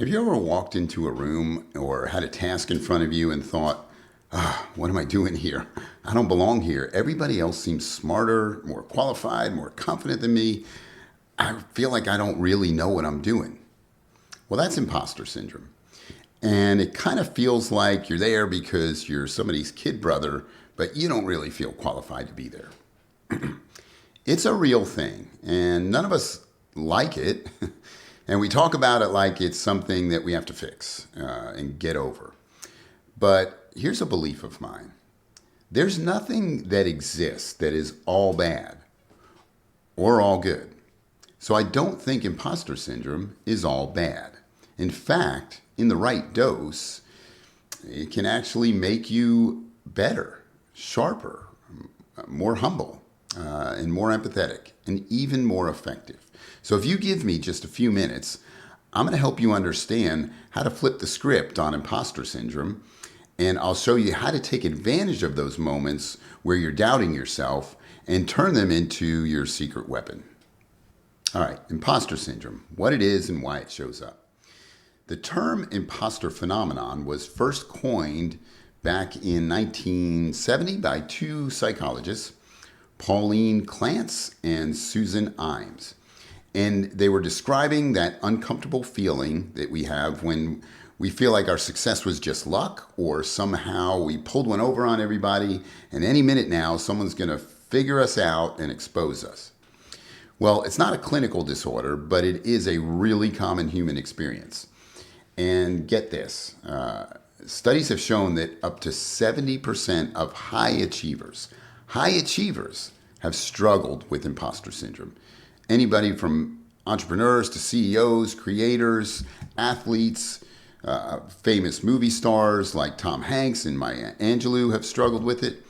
Have you ever walked into a room or had a task in front of you and thought, what am I doing here? I don't belong here. Everybody else seems smarter, more qualified, more confident than me. I feel like I don't really know what I'm doing. Well, that's imposter syndrome. And it kind of feels like you're there because you're somebody's kid brother, but you don't really feel qualified to be there. It's a real thing, and none of us like it. And we talk about it like it's something that we have to fix and get over. But here's a belief of mine. There's nothing that exists that is all bad or all good. So I don't think imposter syndrome is all bad. In fact, in the right dose, it can actually make you better, sharper, more humble, and more empathetic, and even more effective. So if you give me just a few minutes, I'm going to help you understand how to flip the script on imposter syndrome, and I'll show you how to take advantage of those moments where you're doubting yourself and turn them into your secret weapon. All right, imposter syndrome, what it is and why it shows up. The term imposter phenomenon was first coined back in 1970 by two psychologists, Pauline Clance and Susan Imes. And they were describing that uncomfortable feeling that we have when we feel like our success was just luck, or somehow we pulled one over on everybody, and any minute now someone's going to figure us out and expose us. Well, it's not a clinical disorder, but it is a really common human experience. And get this, studies have shown that up to 70% of high achievers have struggled with imposter syndrome. Anybody from entrepreneurs to CEOs, creators, athletes, famous movie stars like Tom Hanks and Maya Angelou have struggled with it.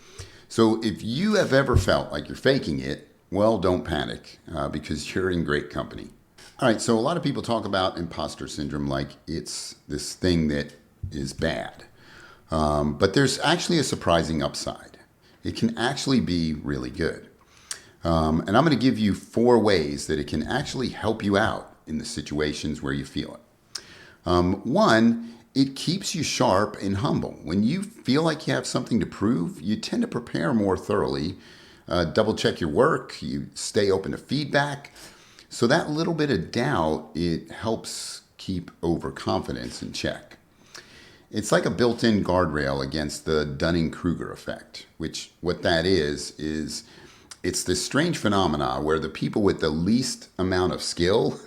So if you have ever felt like you're faking it, well, don't panic because you're in great company. All right, so a lot of people talk about imposter syndrome like it's this thing that is bad. But there's actually a surprising upside. It can actually be really good. And I'm going to give you 4 ways that it can actually help you out in the situations where you feel it. 1, it keeps you sharp and humble. When you feel like you have something to prove, you tend to prepare more thoroughly, double check your work, you stay open to feedback. So that little bit of doubt, it helps keep overconfidence in check. It's like a built-in guardrail against the Dunning-Kruger effect, which what that is it's this strange phenomena where the people with the least amount of skill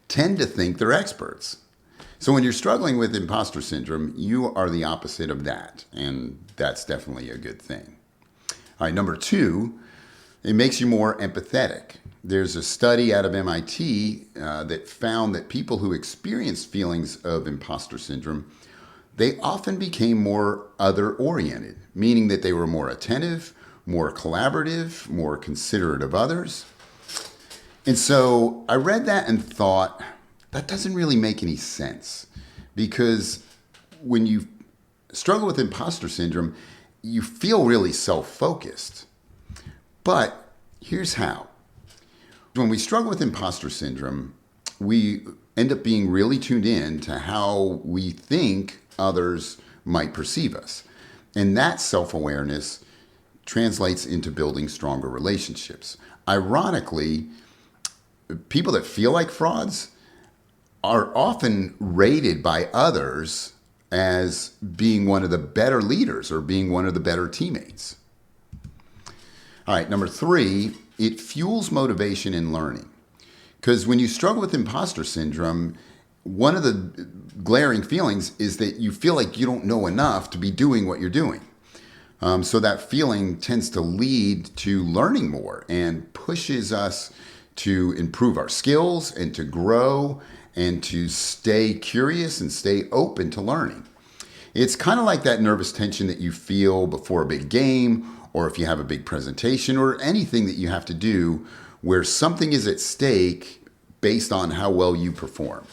tend to think they're experts. So when you're struggling with imposter syndrome, you are the opposite of that, and that's definitely a good thing. All right, number 2, it makes you more empathetic. There's a study out of MIT that found that people who experience feelings of imposter syndrome, they often became more other-oriented, meaning that they were more attentive, more collaborative, more considerate of others. And so I read that and thought, that doesn't really make any sense, because when you struggle with imposter syndrome, you feel really self-focused. But here's how. When we struggle with imposter syndrome, we end up being really tuned in to how we think others might perceive us. And that self-awareness translates into building stronger relationships. Ironically, people that feel like frauds are often rated by others as being one of the better leaders or being one of the better teammates. All right, number 3, it fuels motivation in learning. Because when you struggle with imposter syndrome, one of the glaring feelings is that you feel like you don't know enough to be doing what you're doing. So that feeling tends to lead to learning more and pushes us to improve our skills and to grow and to stay curious and stay open to learning. It's kind of like that nervous tension that you feel before a big game, or if you have a big presentation, or anything that you have to do where something is at stake based on how well you perform.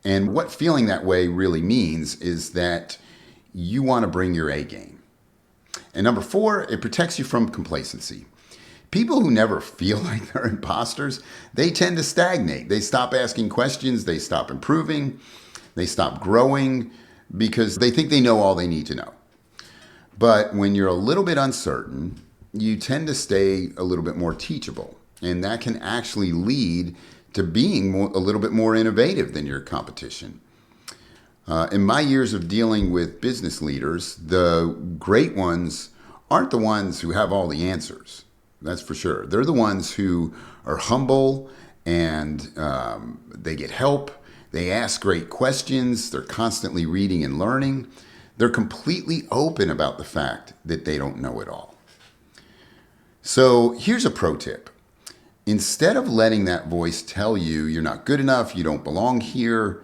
And what feeling that way really means is that you want to bring your A game. And number 4, it protects you from complacency. People who never feel like they're imposters, they tend to stagnate. They stop asking questions, they stop improving. They stop growing because they think they know all they need to know. But when you're a little bit uncertain, you tend to stay a little bit more teachable. And that can actually lead to being a little bit more innovative than your competition. In my years of dealing with business leaders, the great ones aren't the ones who have all the answers. That's for sure. They're the ones who are humble and they get help. They ask great questions. They're constantly reading and learning. They're completely open about the fact that they don't know it all. So here's a pro tip. Instead of letting that voice tell you you're not good enough, you don't belong here,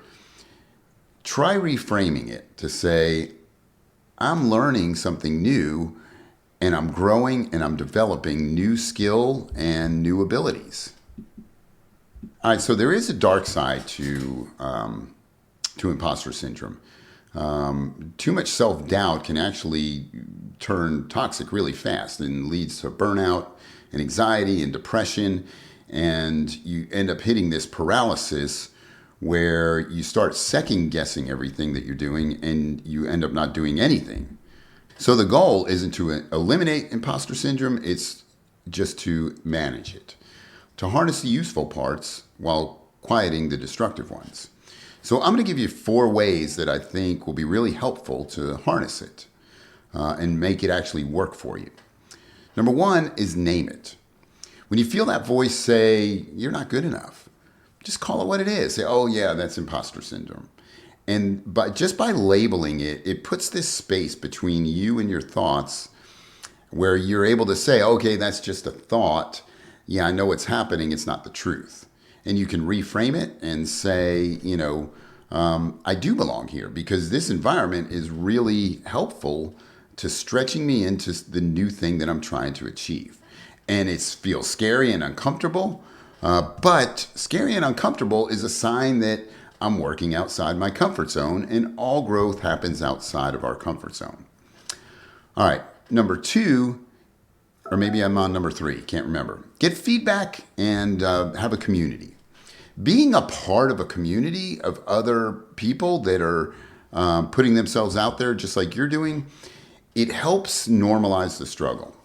try reframing it to say, I'm learning something new and I'm growing and I'm developing new skill and new abilities. All right, so there is a dark side to imposter syndrome. Too much self-doubt can actually turn toxic really fast and leads to burnout and anxiety and depression. And you end up hitting this paralysis where you start second guessing everything that you're doing and you end up not doing anything. So the goal isn't to eliminate imposter syndrome, it's just to manage it, to harness the useful parts while quieting the destructive ones. So I'm going to give you 4 ways that I think will be really helpful to harness it and make it actually work for you. Number 1 is name it. When you feel that voice say, you're not good enough, just call it what it is. Say, oh yeah, that's imposter syndrome. And just by labeling it, it puts this space between you and your thoughts where you're able to say, okay, that's just a thought. Yeah, I know what's happening. It's not the truth. And you can reframe it and say, I do belong here because this environment is really helpful to stretching me into the new thing that I'm trying to achieve. And it feels scary and uncomfortable, but scary and uncomfortable is a sign that I'm working outside my comfort zone, and all growth happens outside of our comfort zone. All right, number 2, or maybe I'm on number 3, can't remember. Get feedback and have a community. Being a part of a community of other people that are putting themselves out there just like you're doing, it helps normalize the struggle.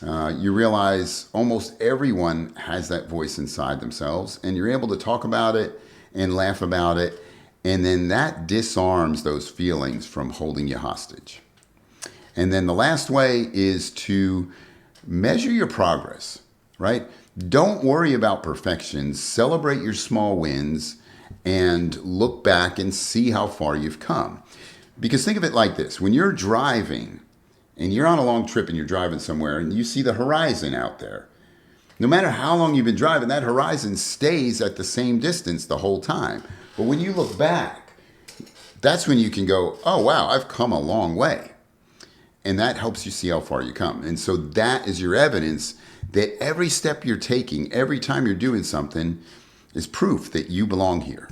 You realize almost everyone has that voice inside themselves, and you're able to talk about it and laugh about it, and then that disarms those feelings from holding you hostage. And then the last way is to measure your progress, right? Don't worry about perfection. Celebrate your small wins and look back and see how far you've come. Because think of it like this. When you're driving and you're on a long trip and you're driving somewhere and you see the horizon out there, no matter how long you've been driving, that horizon stays at the same distance the whole time. But when you look back, that's when you can go, oh, wow, I've come a long way. And that helps you see how far you come. And so that is your evidence that every step you're taking, every time you're doing something, is proof that you belong here.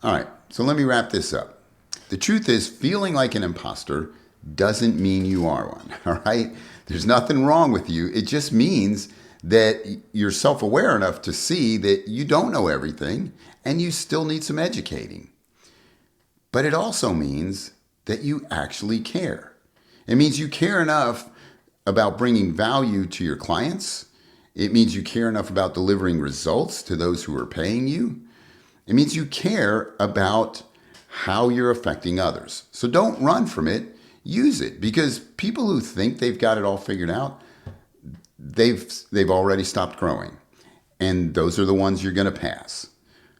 All right, so let me wrap this up. The truth is, feeling like an imposter doesn't mean you are one, all right? There's nothing wrong with you. It just means that you're self-aware enough to see that you don't know everything and you still need some educating. But it also means that you actually care. It means you care enough about bringing value to your clients. It means you care enough about delivering results to those who are paying you. It means you care about how you're affecting others. So don't run from it. Use it, because people who think they've got it all figured out, they've already stopped growing. And those are the ones you're going to pass.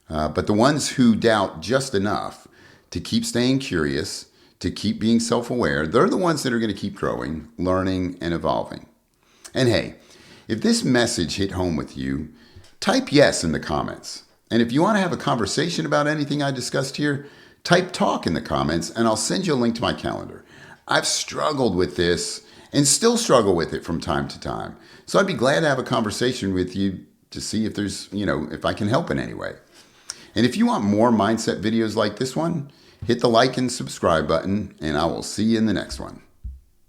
But the ones who doubt just enough to keep staying curious, to keep being self-aware, they're the ones that are going to keep growing, learning, and evolving. And hey, if this message hit home with you, type yes in the comments. And if you want to have a conversation about anything I discussed here, type talk in the comments and I'll send you a link to my calendar. I've struggled with this and still struggle with it from time to time. So I'd be glad to have a conversation with you to see if there's, if I can help in any way. And if you want more mindset videos like this one, hit the like and subscribe button, and I will see you in the next one.